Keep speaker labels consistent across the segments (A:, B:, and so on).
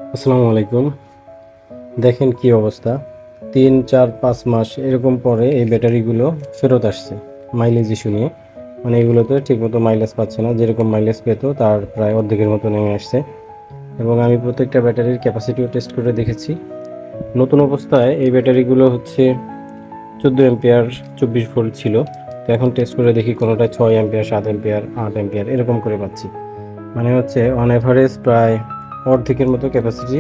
A: আসসালামু আলাইকুম। দেখেন কি অবস্থা, 3 4 5 মাস এরকম পরে এই ব্যাটারিগুলো ফেরত আসছে মাইলেজ ইস্যু নিয়ে। মানে এগুলোতে ঠিকমতো মাইলেজ পাচ্ছে না, যেরকম মাইলেজ পেত তার প্রায় অর্ধেকের মতো নেমে আসছে। এবং আমি প্রত্যেকটা ব্যাটারির ক্যাপাসিটিও টেস্ট করে দেখেছি। নতুন অবস্থায় এই ব্যাটারিগুলো হচ্ছে 14 অ্যাম্পিয়ার 24 ভোল্ট ছিল, তো এখন টেস্ট করে দেখি কোনোটায় 6 অ্যাম্পিয়ার 7 অ্যাম্পিয়ার 8 অ্যাম্পিয়ার এরকম করে পাচ্ছি। মানে হচ্ছে অন অ্যাভারেজ প্রায় অর্ধেকের মতো ক্যাপাসিটি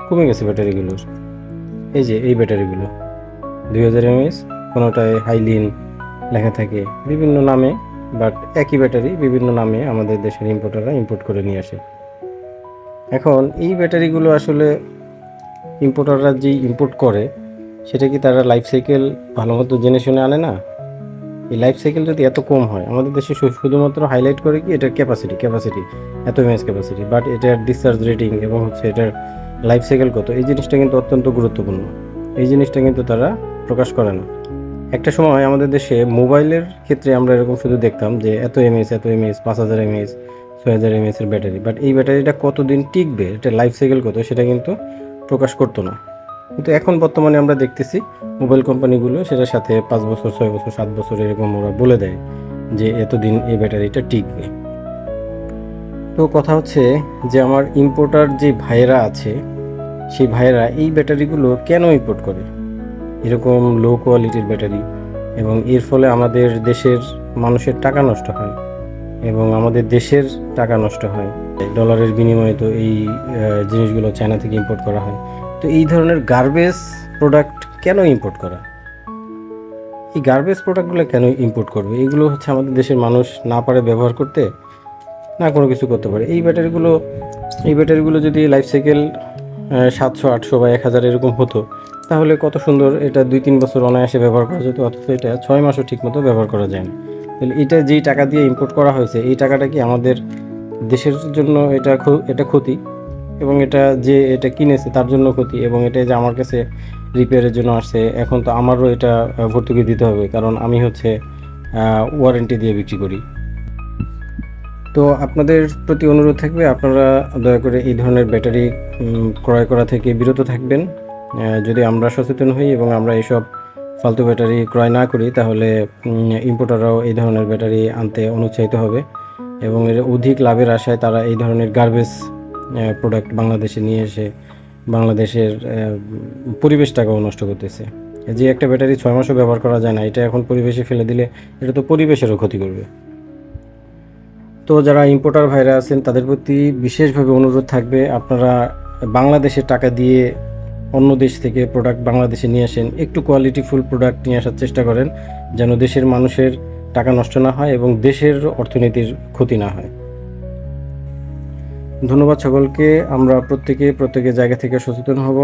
A: কমে গেছে ব্যাটারিগুলোর। এই যে এই ব্যাটারিগুলো 2000 mAh, কোনোটায় হাইলিন লেখা থাকে বিভিন্ন নামে, বাট একই ব্যাটারি বিভিন্ন নামে আমাদের দেশের ইম্পোর্টাররা ইম্পোর্ট করে নিয়ে আসে। এখন এই ব্যাটারিগুলো আসলে ইম্পোর্টাররা যেই ইম্পোর্ট করে সেটা কি তারা লাইফ সাইকেল ভালো মতো জেনে শুনে আনে না? এই লাইফ সাইকেল যদি এত কম হয়, আমাদের দেশে শুধুমাত্র হাইলাইট করে কি এটার ক্যাপাসিটি এত এমএএইচ ক্যাপাসিটি, বাট এটার ডিসচার্জ রেটিং এবং হচ্ছে এটার লাইফ সাইকেল কত, এই জিনিসটা কিন্তু অত্যন্ত গুরুত্বপূর্ণ। এই জিনিসটা কিন্তু তারা প্রকাশ করে না। একটা সময় আমাদের দেশে মোবাইলের ক্ষেত্রে আমরা এরকম শুধু দেখতাম যে এত এমএএইচ 5000 mAh 6000 mAh এর ব্যাটারি, বাট এই ব্যাটারিটা কতদিন টিকবে, এটা লাইফ সাইকেল কত, সেটা কিন্তু প্রকাশ করতো না। কিন্তু এখন বর্তমানে আমরা দেখতেছি মোবাইল কোম্পানিগুলো সেটার সাথে 5 বছর 6 বছর 7 বছর এরকম ওরা বলে দেয় যে এতদিন এই ব্যাটারিটা টিকবে। তো কথা হচ্ছে যে আমার ইম্পোর্টার যে ভাইয়েরা আছে, সেই ভাইয়েরা এই ব্যাটারিগুলো কেন ইম্পোর্ট করে, এরকম লো কোয়ালিটির ব্যাটারি, এবং এর ফলে আমাদের দেশের মানুষের টাকা নষ্ট হয় এবং আমাদের দেশের টাকা নষ্ট হয়। ডলারের বিনিময়ে তো এই জিনিসগুলো চায়না থেকে ইম্পোর্ট করা হয়। তো এই ধরনের গার্বেজ প্রোডাক্ট কেন ইম্পোর্ট করা? এই গার্বেজ প্রোডাক্টগুলো কেন ইম্পোর্ট করবে? এগুলো হচ্ছে আমাদের দেশের মানুষ না পারে ব্যবহার করতে, না কোনো কিছু করতে পারে। এই ব্যাটারিগুলো যদি লাইফ সাইকেল 700 800 বা 1000 এরকম হতো, তাহলে কত সুন্দর এটা 2 3 বছর অনায়াসে ব্যবহার করা যেত, অথচ এটা 6 মাসও ঠিকমতো ব্যবহার করা যায় না। তাহলে এটা যেই টাকা দিয়ে ইম্পোর্ট করা হয়েছে, এই টাকাটা কি আমাদের দেশের জন্য এটা ক্ষতি, এবং এটা যে এটা কিনেছে তার জন্য ক্ষতি, এবং এটা যে আমার কাছে রিপেয়ারের জন্য আসছে, এখন তো আমারও এটা ভর্তুকি দিতে হবে, কারণ আমি হচ্ছে ওয়ারেন্টি দিয়ে বিক্রি করি। তো আপনাদের প্রতি অনুরোধ থাকবে, আপনারা দয়া করে এই ধরনের ব্যাটারি ক্রয় করা থেকে বিরত থাকবেন। যদি আমরা সচেতন হই এবং আমরা এইসব ফালতু ব্যাটারি ক্রয় না করি, তাহলে ইম্পোর্টাররাও এই ধরনের ব্যাটারি আনতে অনুৎসাহিত হবে, এবং এর অধিক লাভের আশায় তারা এই ধরনের গার্বেজ প্রোডাক্ট বাংলাদেশে নিয়ে এসে বাংলাদেশের পরিবেশটাকেও নষ্ট করতেছে। যে একটা ব্যাটারি 6 মাসও ব্যবহার করা যায় না, এটা এখন পরিবেশে ফেলে দিলে এটা তো পরিবেশেরও ক্ষতি করবে। তো যারা ইম্পোর্টার ভাইরা আছেন তাদের প্রতি বিশেষভাবে অনুরোধ থাকবে, আপনারা বাংলাদেশের টাকা দিয়ে অন্য দেশ থেকে প্রোডাক্ট বাংলাদেশে নিয়ে আসেন, একটু কোয়ালিটিফুল প্রোডাক্ট নিয়ে আসার চেষ্টা করেন, যেন দেশের মানুষের টাকা নষ্ট না হয় এবং দেশের অর্থনীতির ক্ষতি না হয়। ধন্যবাদ সকলকে। আমরা প্রত্যেকে জায়গা থেকে সচেতন হব।